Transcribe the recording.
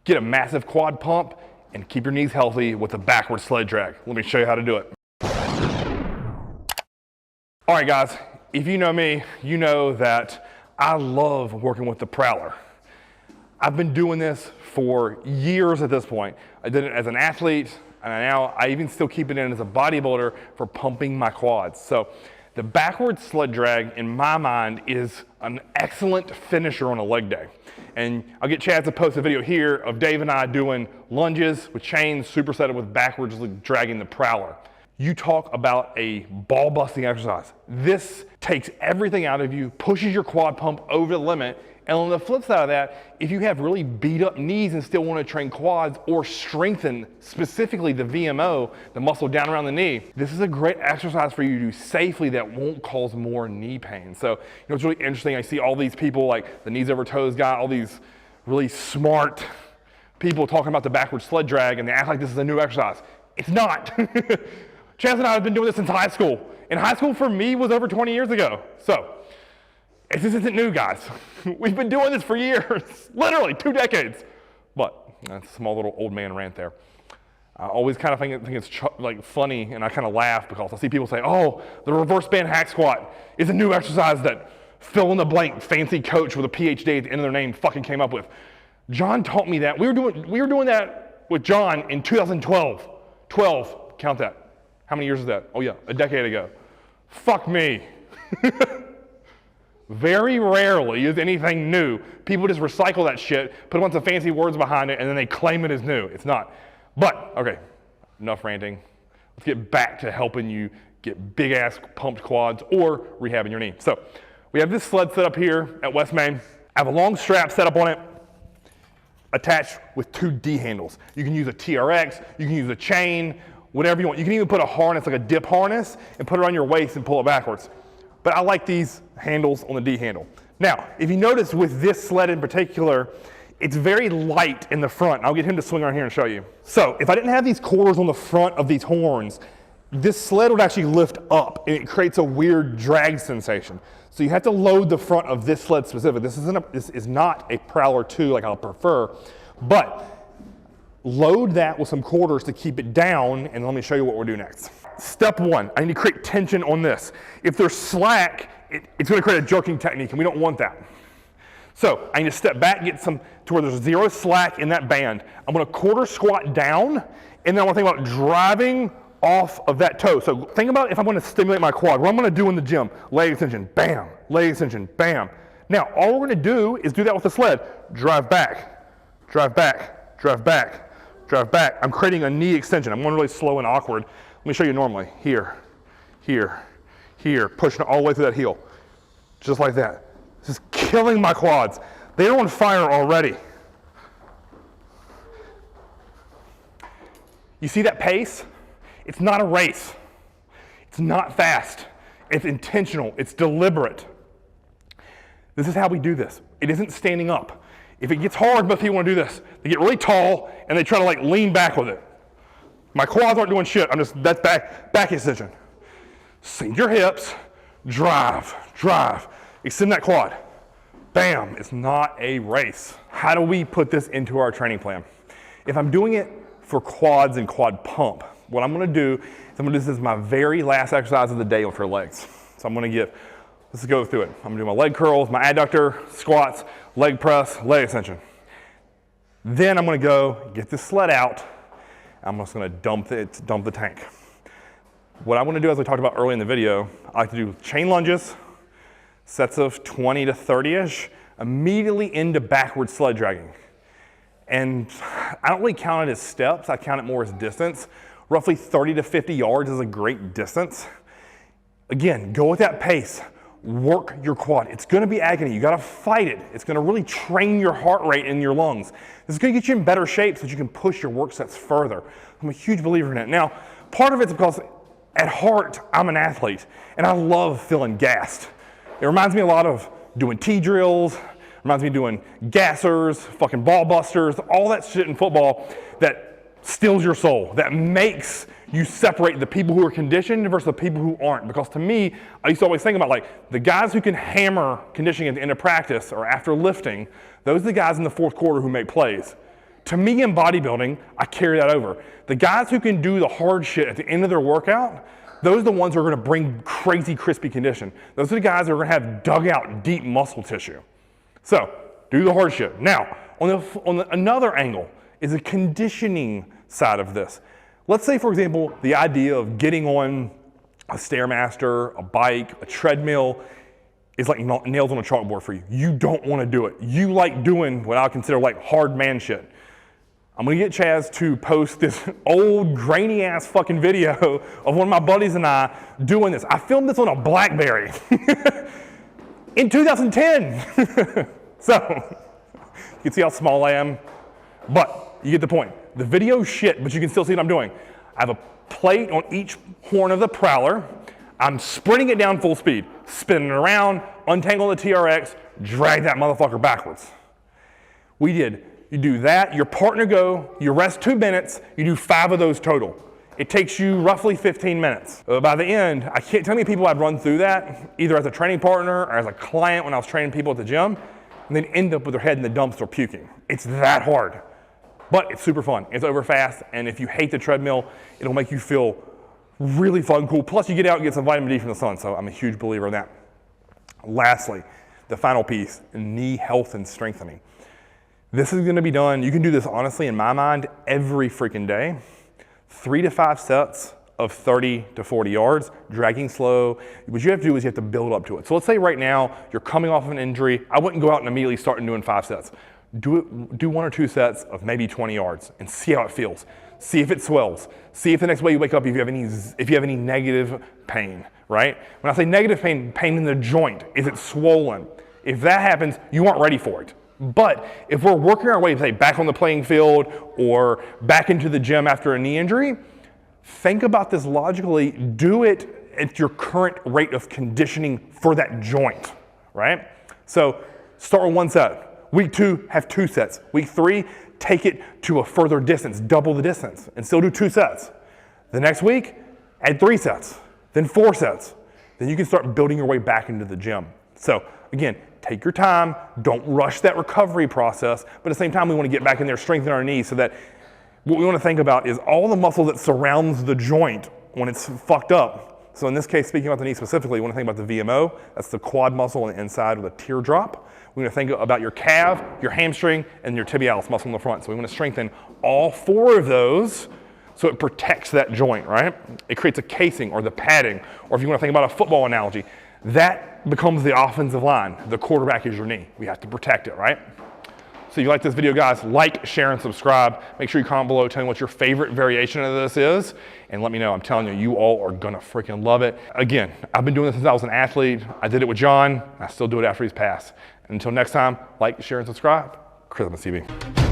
get a massive quad pump, and keep your knees healthy with a backward sled drag. Let me show you how to do it. All right, guys, if you know me, you know that I love working with the prowler. I've been doing this for years at this point. I did it as an athlete, and now I even still keep it in as a bodybuilder for pumping my quads. So the backward sled drag, in my mind, is an excellent finisher on a leg day. And I'll get Chad to post a video here of Dave and I doing lunges with chains, supersetted with backwards dragging the prowler. You talk about a ball busting exercise. This takes everything out of you, pushes your quad pump over the limit. And on the flip side of that, if you have really beat up knees and still want to train quads or strengthen specifically the VMO, the muscle down around the knee, this is a great exercise for you to do safely that won't cause more knee pain. So, it's really interesting. I see all these people like the knees over toes guy, all these really smart people talking about the backward sled drag, and they act like this is a new exercise. It's not. Chance and I have been doing this since high school. And high school for me was over 20 years ago. So, this isn't new, guys. We've been doing this for years, literally 2 decades. But that's a small little old man rant there. I always kind of think it's like funny, and I kind of laugh because I see people say, "Oh, the reverse band hack squat is a new exercise that fill in the blank fancy coach with a PhD at the end of their name fucking came up with." John taught me that. We were doing that with John in 2012. 12, count that. How many years is that? Oh yeah, a decade ago. Fuck me. Very rarely is anything new. People just recycle that shit, put a bunch of fancy words behind it, and then they claim it as new. It's not. But, okay, enough ranting. Let's get back to helping you get big ass pumped quads or rehabbing your knee. So, we have this sled set up here at West Main. I have a long strap set up on it, attached with 2 D handles. You can use a TRX, you can use a chain, whatever you want. You can even put a harness, like a dip harness, and put it on your waist and pull it backwards. But I like these handles on the D handle. Now, if you notice with this sled in particular, it's very light in the front. I'll get him to swing around here and show you. So if I didn't have these quarters on the front of these horns, this sled would actually lift up and it creates a weird drag sensation. So you have to load the front of this sled specifically. This is not a Prowler 2 like I'll prefer, but load that with some quarters to keep it down, and let me show you what we'll do next. Step 1, I need to create tension on this. If there's slack, it's going to create a jerking technique, and we don't want that. So I need to step back, get some to where there's 0 slack in that band. I'm going to quarter squat down, and then I want to think about driving off of that toe. So think about if I'm going to stimulate my quad, what I'm going to do in the gym. Leg extension, bam, leg extension, bam. Now, all we're going to do is do that with the sled. Drive back, drive back, drive back. Drive back. I'm creating a knee extension. I'm going really slow and awkward. Let me show you normally. Here, here, here, pushing it all the way through that heel. Just like that. This is killing my quads. They're on fire already. You see that pace? It's not a race. It's not fast. It's intentional. It's deliberate. This is how we do this. It isn't standing up. If it gets hard, most people want to do this. They get really tall and they try to like lean back with it. My quads aren't doing shit. That's back extension. Sink your hips, drive, extend that quad. Bam, it's not a race. How do we put this into our training plan? If I'm doing it for quads and quad pump, what I'm going to do is I'm going to do this as my very last exercise of the day for legs. So I'm going to let's go through it. I'm going to do my leg curls, my adductor, squats, leg press, leg extension. Then I'm going to go get this sled out. I'm just going to dump the tank. What I want to do, as we talked about earlier in the video, I like to do chain lunges, sets of 20 to 30-ish, immediately into backward sled dragging. And I don't really count it as steps, I count it more as distance. Roughly 30 to 50 yards is a great distance. Again, go with that pace. Work your quad. It's going to be agony. You got to fight it. It's going to really train your heart rate in your lungs. This is going to get you in better shape so that you can push your work sets further. I'm a huge believer in it. Now, part of it's because at heart, I'm an athlete and I love feeling gassed. It reminds me a lot of doing T-drills, reminds me of doing gassers, fucking ball busters, all that shit in football that steals your soul, that makes you separate the people who are conditioned versus the people who aren't. Because to me, I used to always think about like the guys who can hammer conditioning at the end of practice or after lifting, those are the guys in the fourth quarter who make plays. To me in bodybuilding, I carry that over. The guys who can do the hard shit at the end of their workout, those are the ones who are gonna bring crazy crispy condition. Those are the guys that are gonna have dug out deep muscle tissue. So, do the hard shit. Now, another angle is a conditioning side of this. Let's say, for example, the idea of getting on a Stairmaster, a bike, a treadmill is like nails on a chalkboard for you. You don't want to do it. You like doing what I consider like hard man shit. I'm gonna get Chaz to post this old grainy ass fucking video of one of my buddies and I doing this. I filmed this on a BlackBerry in 2010. So, you can see how small I am, but you get the point. The video's shit, but you can still see what I'm doing. I have a plate on each horn of the prowler. I'm sprinting it down full speed, spinning it around, untangle the TRX, drag that motherfucker backwards. You do that, your partner go, you rest 2 minutes, you do 5 of those total. It takes you roughly 15 minutes. By the end, I can't tell you how many people I'd run through that, either as a training partner or as a client when I was training people at the gym, and then end up with their head in the dumpster puking. It's that hard. But it's super fun. It's over fast, and if you hate the treadmill, it'll make you feel really fun, cool. Plus you get out and get some vitamin D from the sun, so I'm a huge believer in that. Lastly, the final piece, knee health and strengthening. This is gonna be done, you can do this honestly in my mind every freaking day. 3 to 5 sets of 30 to 40 yards, dragging slow. What you have to do is you have to build up to it. So let's say right now you're coming off of an injury. I wouldn't go out and immediately start doing 5 sets. Do 1 or 2 sets of maybe 20 yards and see how it feels. See if it swells. See if the next way you wake up, if you have any negative pain, right? When I say negative pain, pain in the joint, is it swollen? If that happens, you aren't ready for it. But if we're working our way, say, back on the playing field or back into the gym after a knee injury, think about this logically. Do it at your current rate of conditioning for that joint, right? So start with 1 set. Week 2, have 2 sets. Week 3, take it to a further distance, double the distance, and still do 2 sets. The next week, add 3 sets, then 4 sets. Then you can start building your way back into the gym. So again, take your time, don't rush that recovery process, but at the same time, we want to get back in there, strengthen our knees so that what we want to think about is all the muscle that surrounds the joint when it's fucked up. So in this case, speaking about the knee specifically, we want to think about the VMO, that's the quad muscle on the inside with a teardrop. We want to think about your calf, your hamstring, and your tibialis muscle in the front. So we want to strengthen all 4 of those so it protects that joint, right? It creates a casing or the padding, or if you want to think about a football analogy, that becomes the offensive line. The quarterback is your knee. We have to protect it, right? So if you like this video, guys, like, share, and subscribe. Make sure you comment below, tell me what your favorite variation of this is, and let me know. I'm telling you, you all are gonna freaking love it. Again, I've been doing this since I was an athlete. I did it with John. I still do it after he's passed. Until next time, like, share, and subscribe. Chris on the CB.